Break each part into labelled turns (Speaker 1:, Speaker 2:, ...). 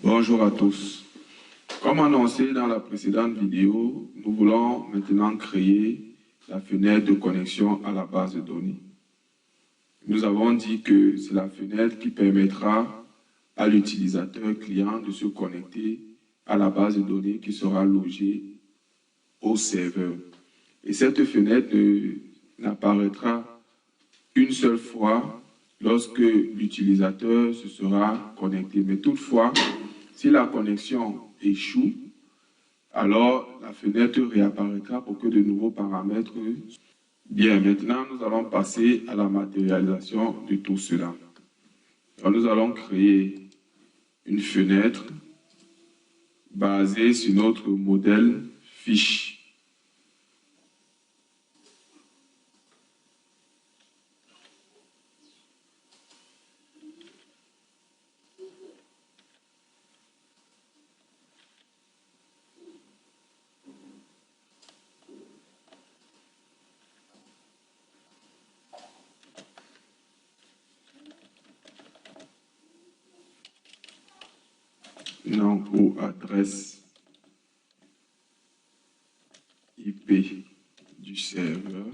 Speaker 1: Bonjour à tous. Comme annoncé dans la précédente vidéo, nous voulons maintenant créer la fenêtre de connexion à la base de données. Nous avons dit que c'est la fenêtre qui permettra à l'utilisateur client de se connecter à la base de données qui sera logée au serveur. Et cette fenêtre n'apparaîtra une seule fois lorsque l'utilisateur se sera connecté. Mais toutefois, si la connexion échoue, alors la fenêtre réapparaîtra pour que de nouveaux paramètres. Bien, maintenant nous allons passer à la matérialisation de tout cela. Alors, nous allons créer une fenêtre basée sur notre modèle fiche. Nom ou adresse IP du serveur.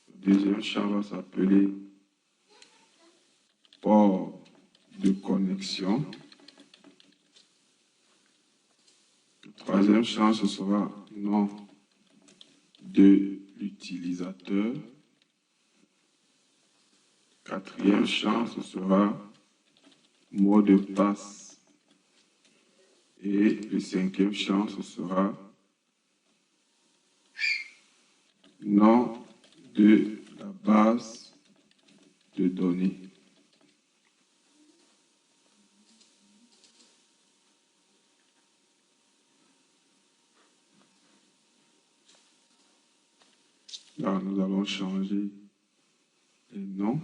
Speaker 1: Le deuxième champ va s'appeler port de connexion. Le troisième champ, ce sera nom de l'utilisateur. Quatrième champ, ce sera mot de passe. Et le cinquième champ, ce sera nom de la base de données. Là, nous allons changer les noms.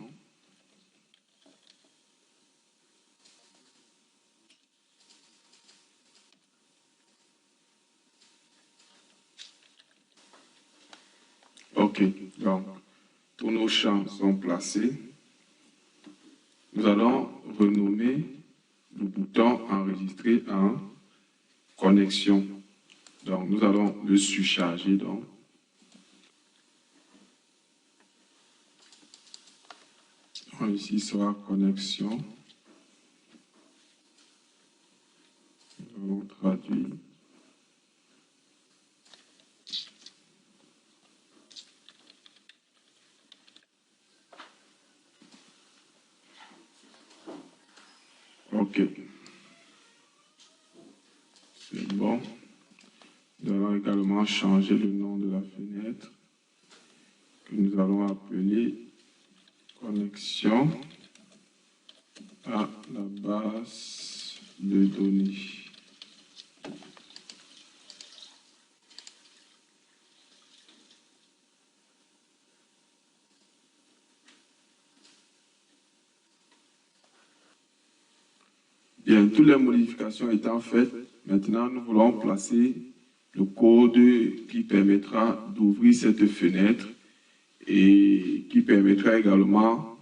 Speaker 1: OK, donc tous nos champs sont placés. Nous allons renommer le bouton enregistré en connexion. Donc nous allons le surcharger. Donc ici sera connexion. Nous allons traduire. OK. C'est bon. Nous allons également changer le nom de la fenêtre que nous allons appeler connexion à la base de données. Bien, toutes les modifications étant faites, maintenant nous voulons placer le code qui permettra d'ouvrir cette fenêtre et qui permettra également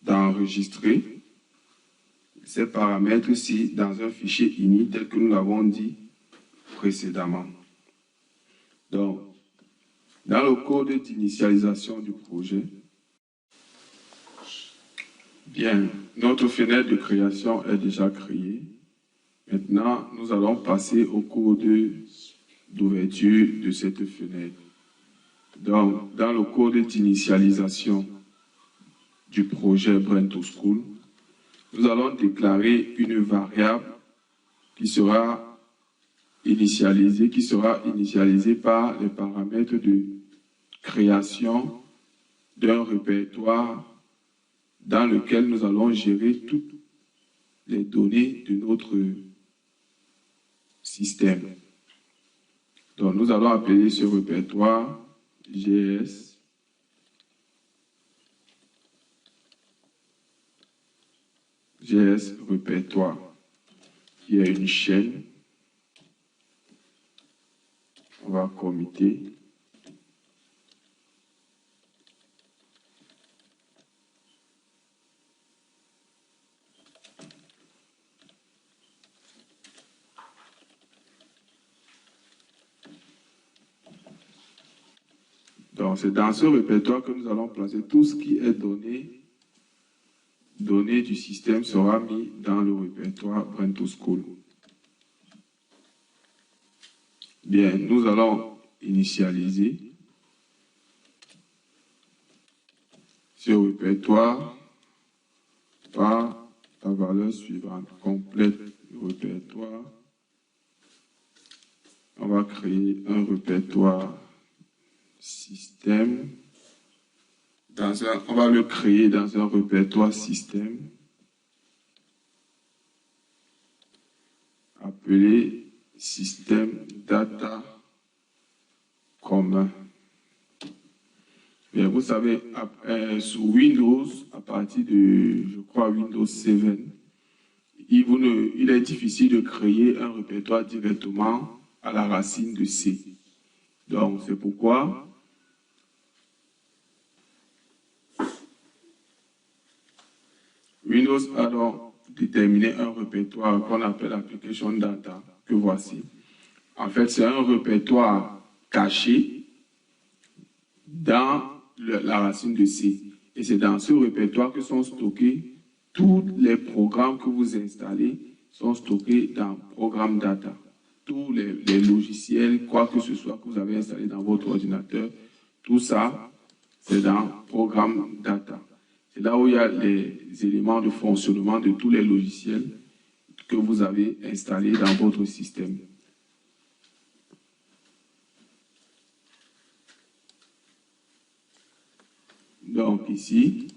Speaker 1: d'enregistrer ces paramètres-ci dans un fichier init tel que nous l'avons dit précédemment. Donc, dans le code d'initialisation du projet, bien, notre fenêtre de création est déjà créée. Maintenant, nous allons passer au code d'ouverture de cette fenêtre. Donc, dans le code d'initialisation du projet Brain2School, nous allons déclarer une variable qui sera initialisée par les paramètres de création d'un répertoire dans lequel nous allons gérer toutes les données de notre système. Donc, nous allons appeler ce répertoire GS répertoire, qui est une chaîne On va commiter. Donc, c'est dans ce répertoire que nous allons placer tout ce qui est donné du système sera mis dans le répertoire Brain2School. Bien, nous allons initialiser ce répertoire par la valeur suivante. Complète le répertoire. On va créer un répertoire système. On va le créer dans un répertoire système appelé système data commun. Bien, vous savez, sur Windows, à partir de, je crois, Windows 7, il est difficile de créer un répertoire directement à la racine de C. Donc, c'est pourquoi Windows a donc déterminé un répertoire qu'on appelle Application Data, que voici. En fait, c'est un répertoire caché dans la racine de C. Et c'est dans ce répertoire que sont stockés tous les programmes que vous installez, sont stockés dans Programme Data. Tous les logiciels, quoi que ce soit que vous avez installé dans votre ordinateur, tout ça, c'est dans Programme Data. C'est là où il y a les éléments de fonctionnement de tous les logiciels que vous avez installés dans votre système. Donc ici,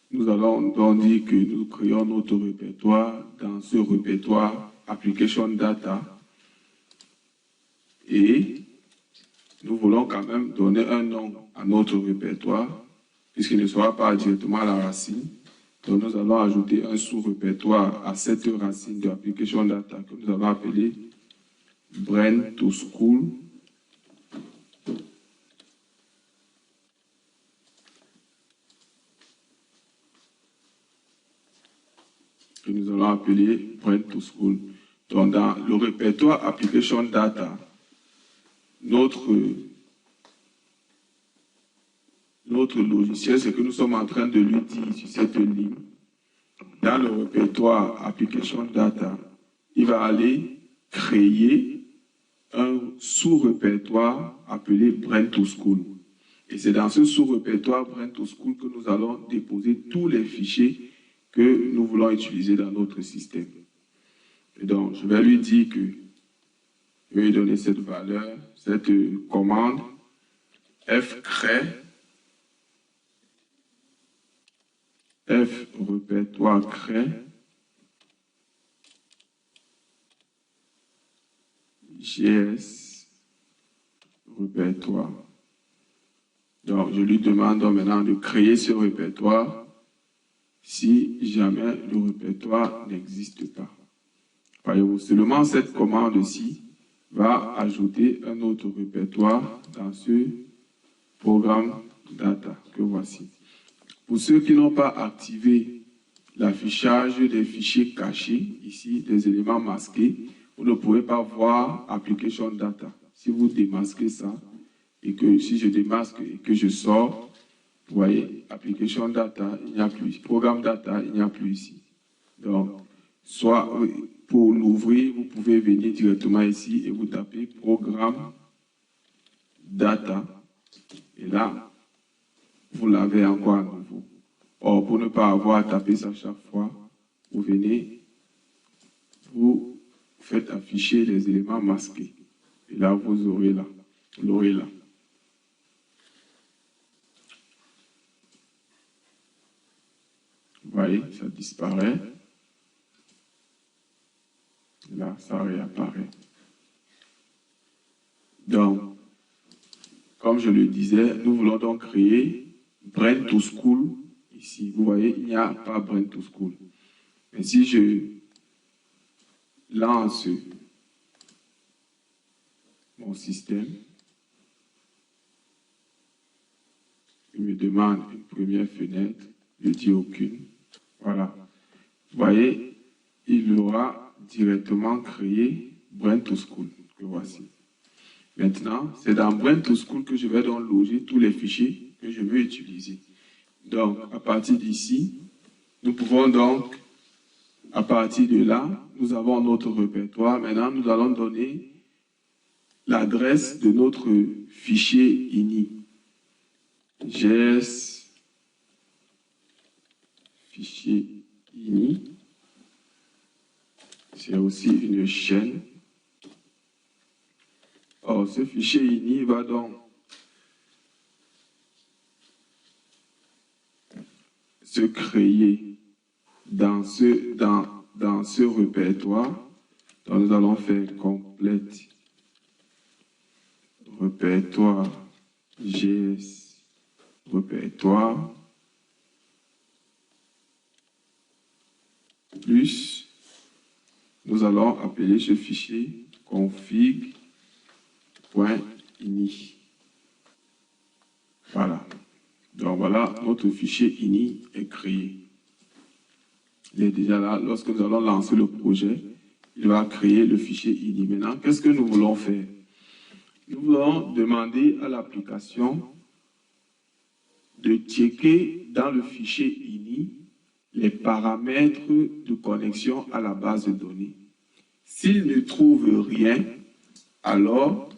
Speaker 1: nous allons donc dire que nous créons notre répertoire dans ce répertoire Application Data et nous voulons quand même donner un nom à notre répertoire puisqu'il ne sera pas directement à la racine. Donc nous allons ajouter un sous-répertoire à cette racine de Application Data que nous allons appeler Brain2School. Que nous allons appeler Brain2School. Donc, dans le répertoire Application Data, notre logiciel, c'est que nous sommes en train de lui dire sur cette ligne, dans le répertoire Application Data, il va aller créer un sous-répertoire appelé Brain2School. Et c'est dans ce sous-répertoire Brain2School que nous allons déposer tous les fichiers que nous voulons utiliser dans notre système. Et donc, je vais lui dire que je vais lui donner cette valeur, cette commande fcree, f répertoire crée, gs répertoire. Donc, je lui demande maintenant de créer ce répertoire si jamais le répertoire n'existe pas. Voyez-vous, seulement cette commande-ci va ajouter un autre répertoire dans ce programme data que voici. Pour ceux qui n'ont pas activé l'affichage des fichiers cachés, ici, des éléments masqués, vous ne pouvez pas voir Application Data. Si vous démasquez ça, et que si je démasque et que je sors, vous voyez, Application Data, il n'y a plus. Programme Data, il n'y a plus ici. Donc, soit pour l'ouvrir, vous pouvez venir directement ici et vous tapez Programme Data. Et là, vous l'avez encore à nouveau. Or, pour ne pas avoir à taper ça chaque fois, vous venez, vous faites afficher les éléments masqués. Et là, vous aurez là. Vous l'aurez là. Vous voyez, ça disparaît. Là, ça réapparaît. Donc, comme je le disais, nous voulons donc créer Brain2School. Ici, vous voyez, il n'y a pas Brain2School. Mais si je lance mon système. Il me demande une première fenêtre, je dis aucune. Voilà. Vous voyez, il aura directement créé Brain to School, que voici. Maintenant, c'est dans Brain to School que je vais donc loger tous les fichiers que je veux utiliser. Donc, à partir d'ici, nous pouvons donc, à partir de là, nous avons notre répertoire. Maintenant, nous allons donner l'adresse de notre fichier ini. GS fichier ini. C'est aussi une chaîne. Or, ce fichier ini va donc se créer dans ce répertoire. Donc, nous allons faire complète répertoire GS répertoire plus nous allons appeler ce fichier config.ini. Voilà. Donc voilà, notre fichier ini est créé. Il est déjà là. Lorsque nous allons lancer le projet, il va créer le fichier ini. Maintenant, qu'est-ce que nous voulons faire? Nous voulons demander à l'application de checker dans le fichier ini les paramètres de connexion à la base de données. S'il ne trouve rien, alors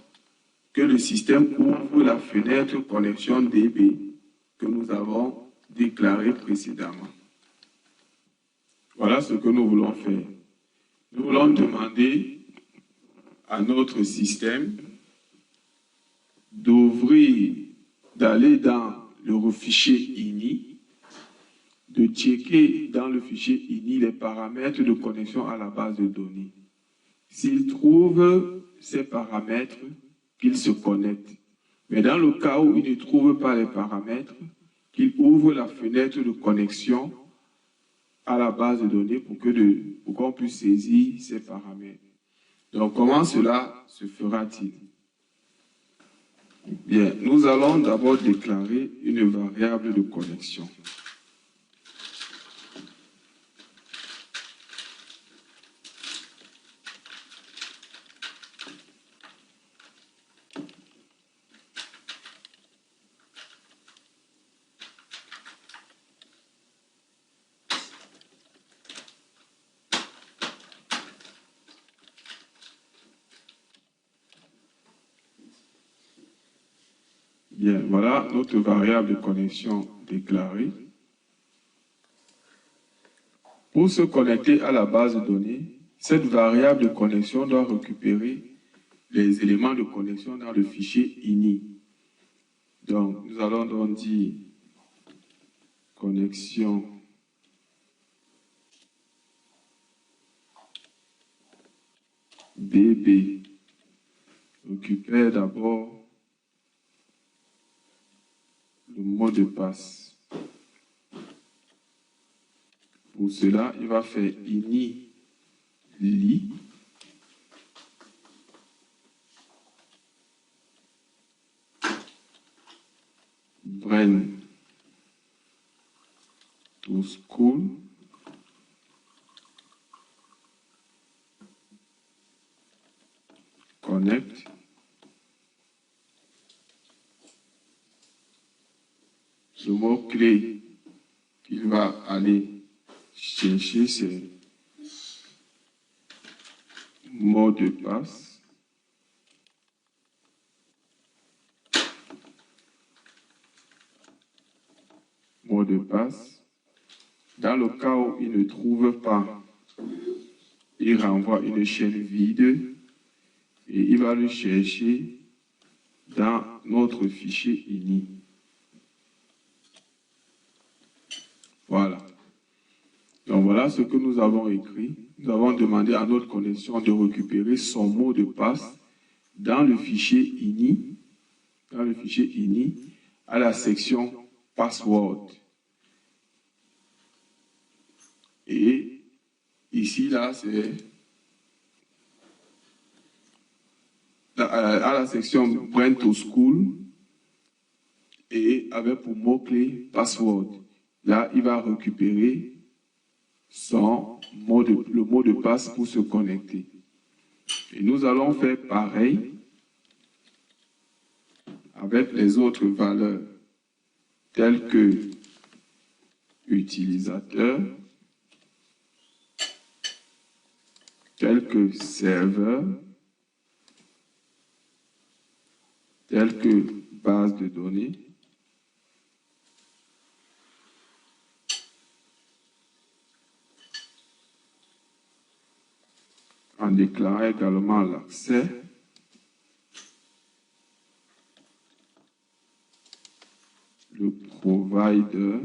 Speaker 1: que le système ouvre la fenêtre connexion DB que nous avons déclarée précédemment. Voilà ce que nous voulons faire. Nous voulons demander à notre système d'ouvrir, d'aller dans le fichier ini, de checker dans le fichier ini les paramètres de connexion à la base de données. S'il trouve ces paramètres, qu'il se connecte. Mais dans le cas où il ne trouve pas les paramètres, qu'il ouvre la fenêtre de connexion à la base de données pour qu'on puisse saisir ces paramètres. Donc, comment cela se fera-t-il? Bien, nous allons d'abord déclarer une variable de connexion. Bien, voilà notre variable de connexion déclarée. Pour se connecter à la base de données, cette variable de connexion doit récupérer les éléments de connexion dans le fichier ini. Donc, nous allons donc dire connexion BB récupère d'abord le mot de passe. Pour cela, il va faire ini li Brain to School connect le mot-clé qu'il va aller chercher, c'est mot de passe. Mot de passe. Dans le cas où il ne trouve pas, il renvoie une chaîne vide et il va le chercher dans notre fichier ini. Voilà. Donc voilà ce que nous avons écrit. Nous avons demandé à notre connexion de récupérer son mot de passe dans le fichier ini, à la section password. Et ici, là, c'est à la section Brain to School et avec pour mot-clé password. Là, il va récupérer le mot de passe pour se connecter. Et nous allons faire pareil avec les autres valeurs telles que utilisateur, telles que serveur, telles que base de données, en déclarant également l'accès le provider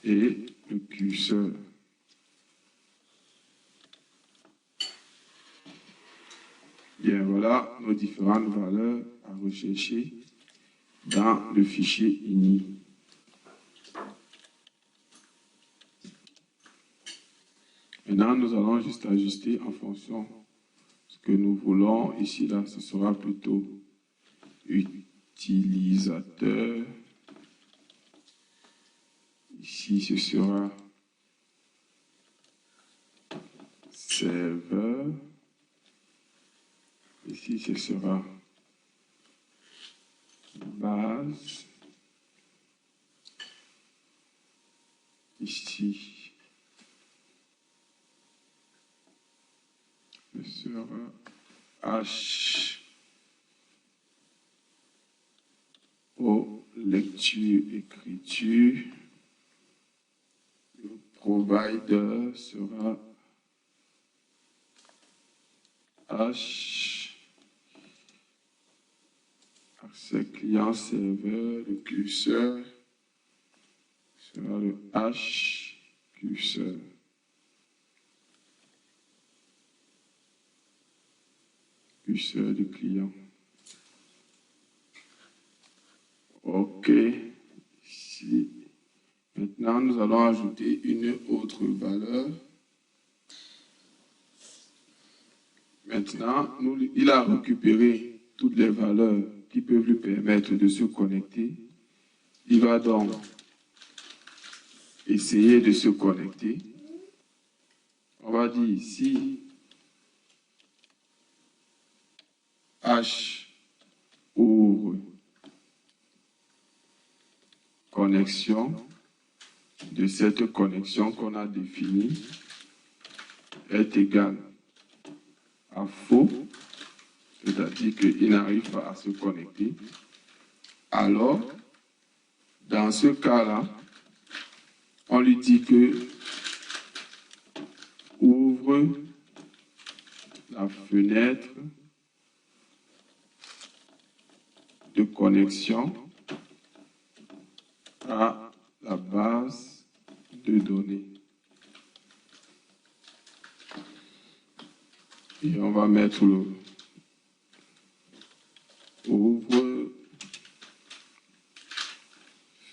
Speaker 1: et le curseur. Bien, voilà nos différentes valeurs à rechercher dans le fichier INI. Maintenant, nous allons juste ajuster en fonction de ce que nous voulons. Ici, là, ce sera plutôt utilisateur. Ici, ce sera serveur. Ici, ce sera base. Ici, ce sera H. O, lecture, écriture. Le provider sera H. Accès client serveur, le curseur sera le H curseur. Curseur du client. OK. Ici. Maintenant, nous allons ajouter une autre valeur. Maintenant, il a récupéré toutes les valeurs qui peuvent lui permettre de se connecter. Il va donc essayer de se connecter. On va dire ici H ouvre connexion. De cette connexion qu'on a définie est égale à faux, c'est-à-dire qu'il n'arrive pas à se connecter. Alors, dans ce cas-là, on lui dit que ouvre la fenêtre de connexion à la base de données. Et on va mettre le ouvre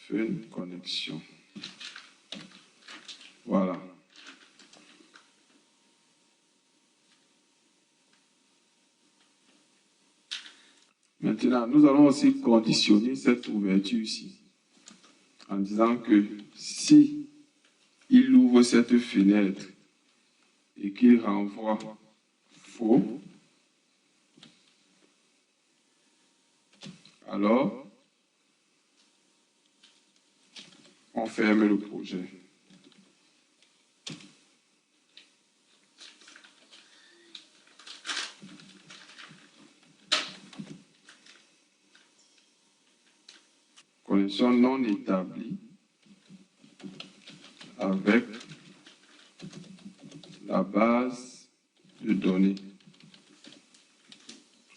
Speaker 1: fin connexion. Voilà. Maintenant, nous allons aussi conditionner cette ouverture ici en disant que si il ouvre cette fenêtre et qu'il renvoie faux, alors on ferme le projet. Connexion non établie avec la base de données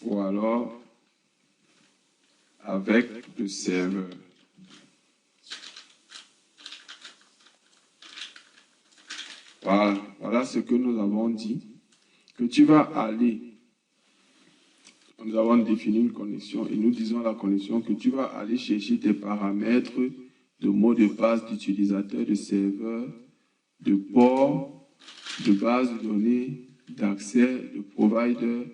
Speaker 1: ou alors avec le serveur. Voilà ce que nous avons dit, que tu vas aller. Nous avons défini une connexion et nous disons à la connexion que tu vas aller chercher tes paramètres de mot de passe d'utilisateur, de serveur, de port, de base de données, d'accès, de provider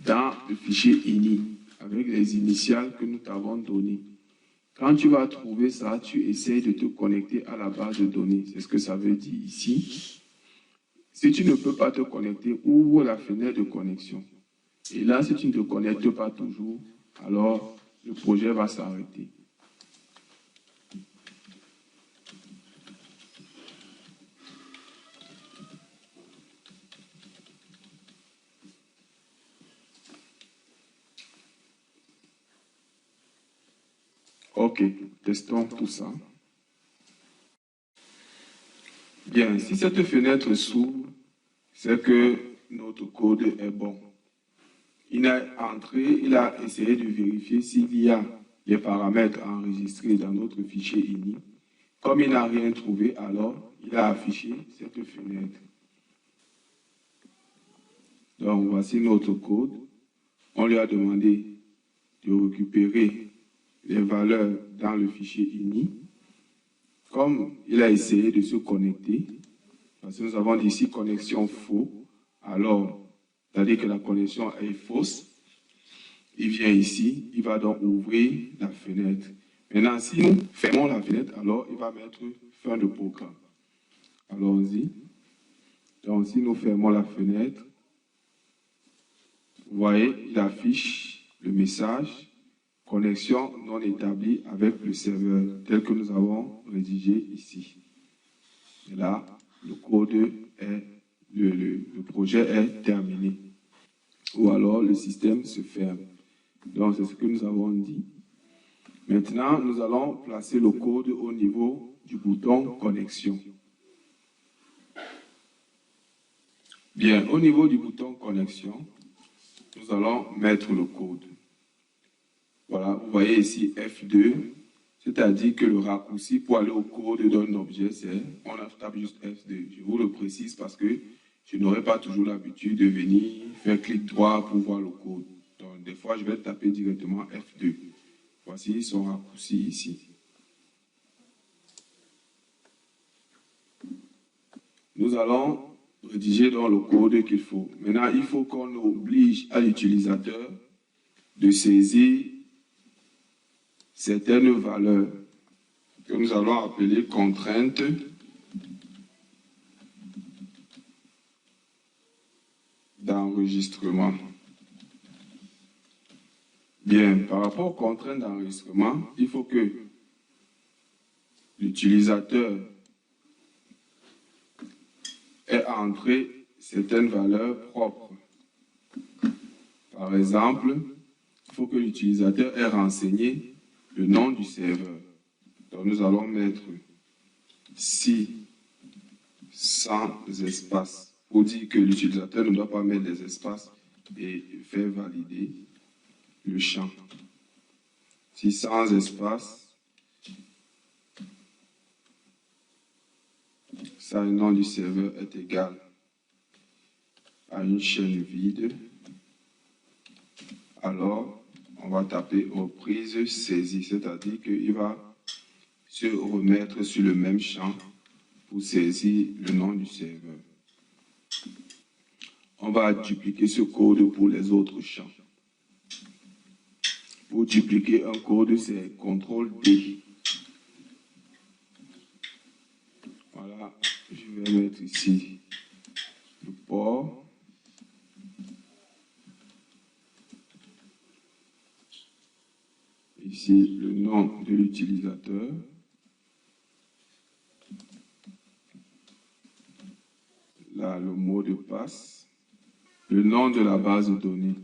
Speaker 1: dans le fichier INI avec les initiales que nous t'avons données. Quand tu vas trouver ça, tu essayes de te connecter à la base de données. C'est ce que ça veut dire ici. Si tu ne peux pas te connecter, ouvre la fenêtre de connexion. Et là, si tu ne te connectes pas toujours, alors le projet va s'arrêter. Ok, testons tout ça. Bien, si cette fenêtre s'ouvre, c'est que notre code est bon. Il a essayé de vérifier s'il y a des paramètres enregistrés dans notre fichier INI. Comme il n'a rien trouvé, alors il a affiché cette fenêtre. Donc, voici notre code. On lui a demandé de récupérer les valeurs dans le fichier INI. Comme il a essayé de se connecter, parce que nous avons dit ici connexion faux, alors, c'est-à-dire que la connexion est fausse, il vient ici, il va donc ouvrir la fenêtre. Maintenant, si nous fermons la fenêtre, alors il va mettre fin de programme. Allons-y. Donc, si nous fermons la fenêtre, vous voyez, il affiche le message connexion non établie avec le serveur, tel que nous avons rédigé ici. Et là, le code est, le projet est terminé. Ou alors, le système se ferme. Donc, c'est ce que nous avons dit. Maintenant, nous allons placer le code au niveau du bouton connexion. Bien, au niveau du bouton connexion, nous allons mettre le code. Voilà, vous voyez ici F2, c'est-à-dire que le raccourci pour aller au code d'un objet, c'est, on tape juste F2. Je vous le précise parce que je n'aurai pas toujours l'habitude de venir faire clic droit pour voir le code. Donc, des fois, je vais taper directement F2. Voici son raccourci ici. Nous allons rédiger dans le code qu'il faut. Maintenant, il faut qu'on oblige à l'utilisateur de saisir certaines valeurs que nous allons appeler contraintes d'enregistrement. Bien, par rapport aux contraintes d'enregistrement, il faut que l'utilisateur ait entré certaines valeurs propres. Par exemple, il faut que l'utilisateur ait renseigné le nom du serveur. Donc nous allons mettre si sans espace pour dire que l'utilisateur ne doit pas mettre des espaces et faire valider le champ. Si sans espace, ça, le nom du serveur est égal à une chaîne vide, alors on va taper reprise saisie, c'est-à-dire qu'il va se remettre sur le même champ pour saisir le nom du serveur. On va dupliquer ce code pour les autres champs. Pour dupliquer un code, c'est CTRL-D. Voilà, je vais mettre ici le port. Ici, le nom de l'utilisateur. Là, le mot de passe. Le nom de la base de données.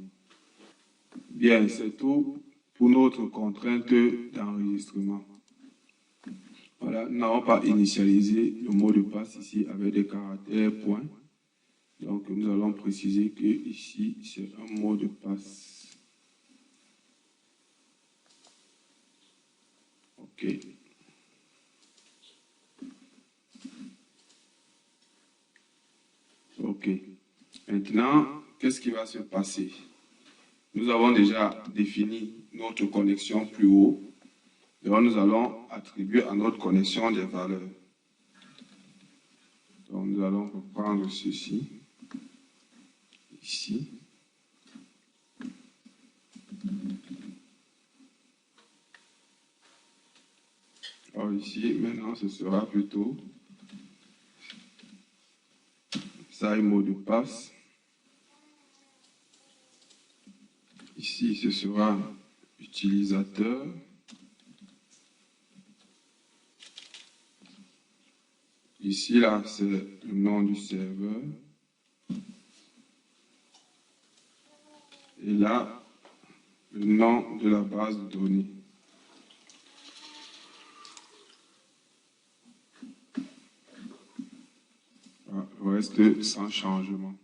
Speaker 1: Bien, c'est tout pour notre contrainte d'enregistrement. Voilà, nous n'avons pas initialisé le mot de passe ici avec des caractères points. Donc, nous allons préciser que ici, c'est un mot de passe. OK. OK. Maintenant, qu'est-ce qui va se passer? Nous avons déjà défini notre connexion plus haut. Donc, nous allons attribuer à notre connexion des valeurs. Donc nous allons reprendre ceci, ici. Alors ici, maintenant, ce sera plutôt ça et mot de passe. Ici, ce sera utilisateur. Ici, là, c'est le nom du serveur. Et là, le nom de la base de données. Voilà, le reste sans changement.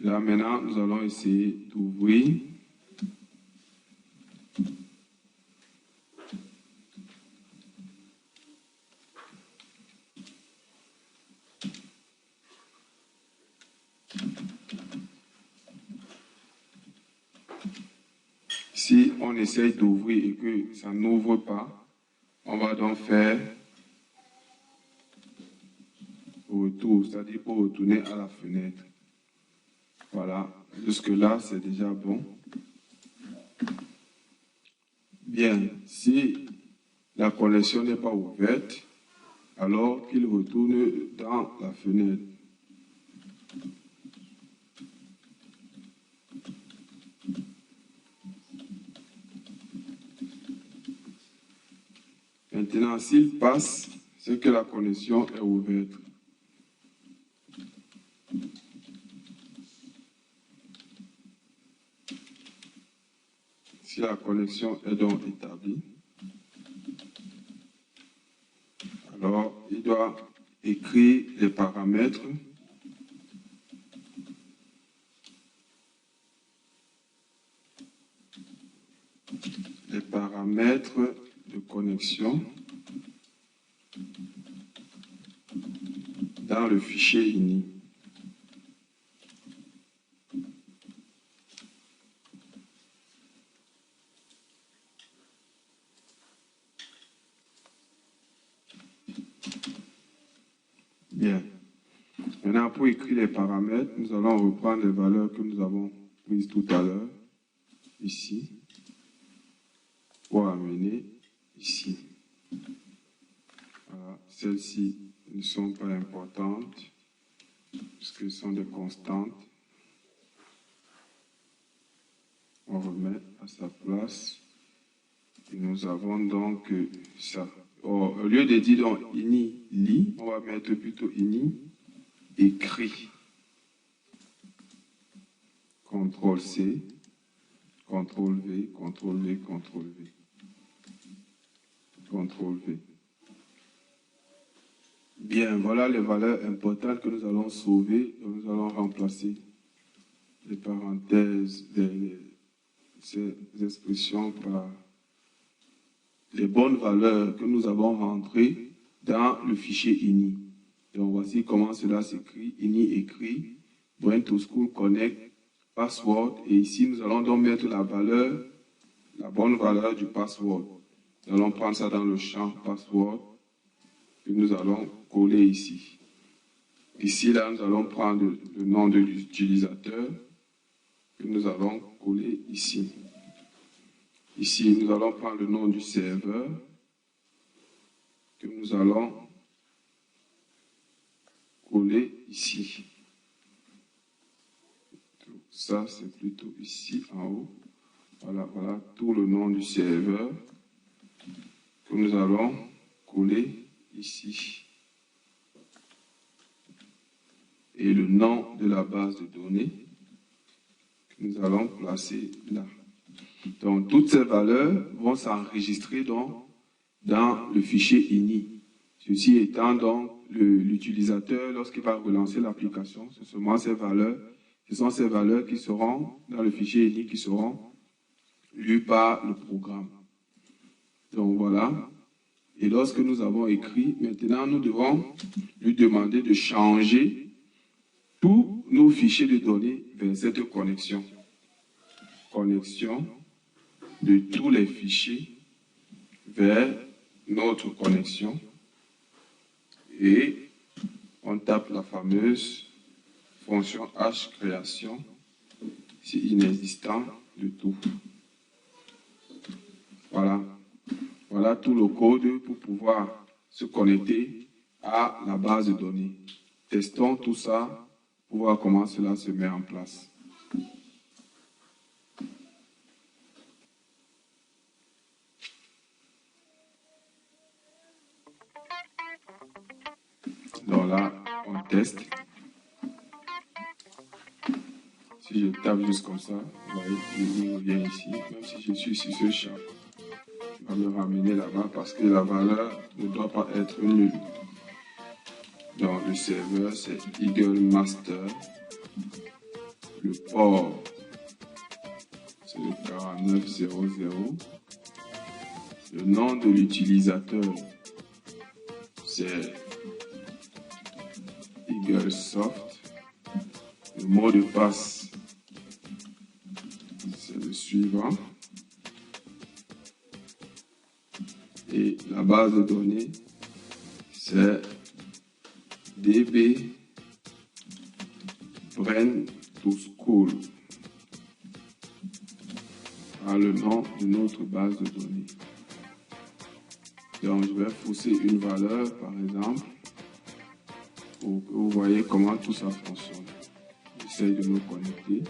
Speaker 1: Là, maintenant, nous allons essayer d'ouvrir. Si on essaye d'ouvrir et que ça n'ouvre pas, on va donc faire retour, c'est-à-dire pour retourner à la fenêtre. Voilà, jusque-là, c'est déjà bon. Bien, si la connexion n'est pas ouverte, alors qu'il retourne dans la fenêtre. Maintenant, s'il passe, c'est que la connexion est ouverte. Si la connexion est donc établie, alors il doit écrire les paramètres de connexion dans le fichier ini. Bien. Maintenant, pour écrire les paramètres, nous allons reprendre les valeurs que nous avons prises tout à l'heure, ici, pour amener ici. Voilà. Celles-ci ne sont pas importantes, puisque ce sont des constantes. On remet à sa place. Et nous avons donc ça. Au lieu de dire donc ini lit, on va mettre plutôt ini écrit. CTRL C, CTRL V, CTRL V, CTRL V. CTRL V. Bien, voilà les valeurs importantes que nous allons sauver. Nous allons remplacer les parenthèses, ces expressions par les bonnes valeurs que nous avons rentrées dans le fichier ini. Donc voici comment cela s'écrit. Ini écrit, Brain to School Connect, password. Et ici, nous allons donc mettre la bonne valeur du password. Nous allons prendre ça dans le champ password que nous allons coller ici. Ici, là, nous allons prendre le nom de l'utilisateur que nous allons coller ici. Ici, nous allons prendre le nom du serveur que nous allons coller ici. Ça, c'est plutôt ici en haut. Voilà, voilà tout le nom du serveur que nous allons coller ici. Et le nom de la base de données que nous allons placer là. Donc, toutes ces valeurs vont s'enregistrer dans le fichier ini. Ceci étant donc l'utilisateur, lorsqu'il va relancer l'application, ce sont ces valeurs qui seront dans le fichier ini, qui seront lues par le programme. Donc, voilà. Et lorsque nous avons écrit, maintenant, nous devons lui demander de changer tous nos fichiers de données vers cette connexion. Connexion de tous les fichiers vers notre connexion et on tape la fameuse fonction H création, c'est inexistant de tout. Voilà. Voilà tout le code pour pouvoir se connecter à la base de données. Testons tout ça pour voir comment cela se met en place. Donc là, on teste. Si je tape juste comme ça, vous voyez, il revient ici. Même si je suis sur ce champ, il va me ramener là-bas parce que la valeur ne doit pas être nulle. Donc le serveur, c'est Eagle Master. Le port, c'est le 4900. Le nom de l'utilisateur, c'est EagleSoft. Le mot de passe, c'est le suivant. Et la base de données, c'est DB Brain to School. Voilà le nom de notre base de données. Donc je vais forcer une valeur par exemple pour que vous voyez comment tout ça fonctionne. J'essaye de me connecter.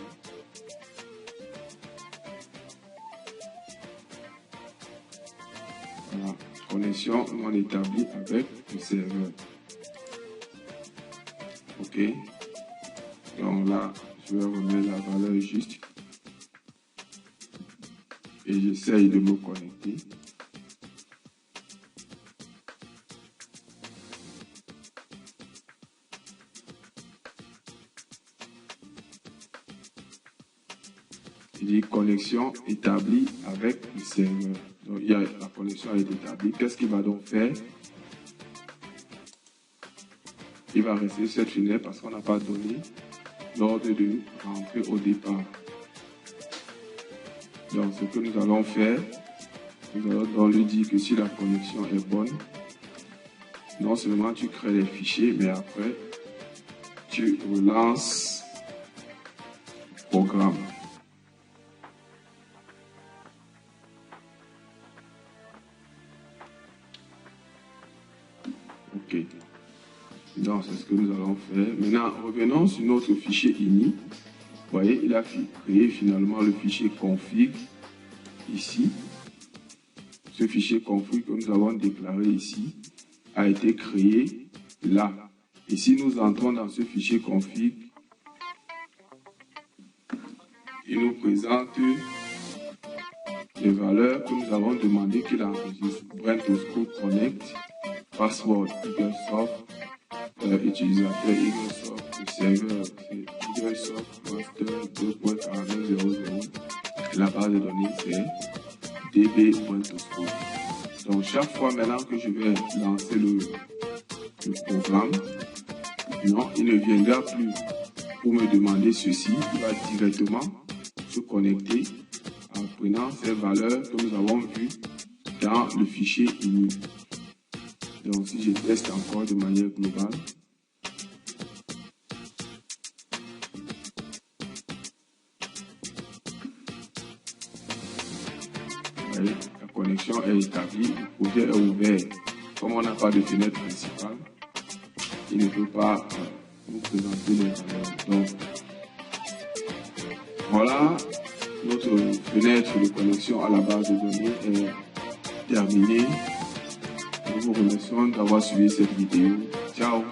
Speaker 1: Voilà, connexion non établie avec le serveur. Ok. Donc là, je vais remettre la valeur juste. Et j'essaye de me connecter. Il dit connexion établie avec le serveur. Donc il y a la connexion est établie. Qu'est-ce qu'il va donc faire? Il va rester cette fenêtre parce qu'on n'a pas donné l'ordre de rentrer au départ. Donc ce que nous allons faire, nous allons donc lui dire que si la connexion est bonne, non seulement tu crées les fichiers, mais après tu relances le programme. Ok. Donc c'est ce que nous allons faire. Maintenant, revenons sur notre fichier ini. Vous voyez, il a créé finalement le fichier config ici. Ce fichier config que nous avons déclaré ici a été créé là. Et si nous entrons dans ce fichier config, il nous présente les valeurs que nous avons demandé qu'il enregistre. Brain to School Connect, password EagleSoft, utilisateur EagleSoft, le serveur c'est EagleSoft Master 2.4900. La base de données c'est db.toschool. Donc chaque fois maintenant que je vais lancer le programme, non, il ne viendra plus pour me demander ceci, il va directement se connecter en prenant ces valeurs que nous avons vues dans le fichier ini. Donc si je teste encore de manière globale, voyez, la connexion est établie, le projet est ouvert. Comme on n'a pas de fenêtre principale, il ne peut pas nous présenter les valeurs. Donc, voilà, notre fenêtre de connexion à la base de données est terminée. Nous vous remercions d'avoir suivi cette vidéo. Ciao!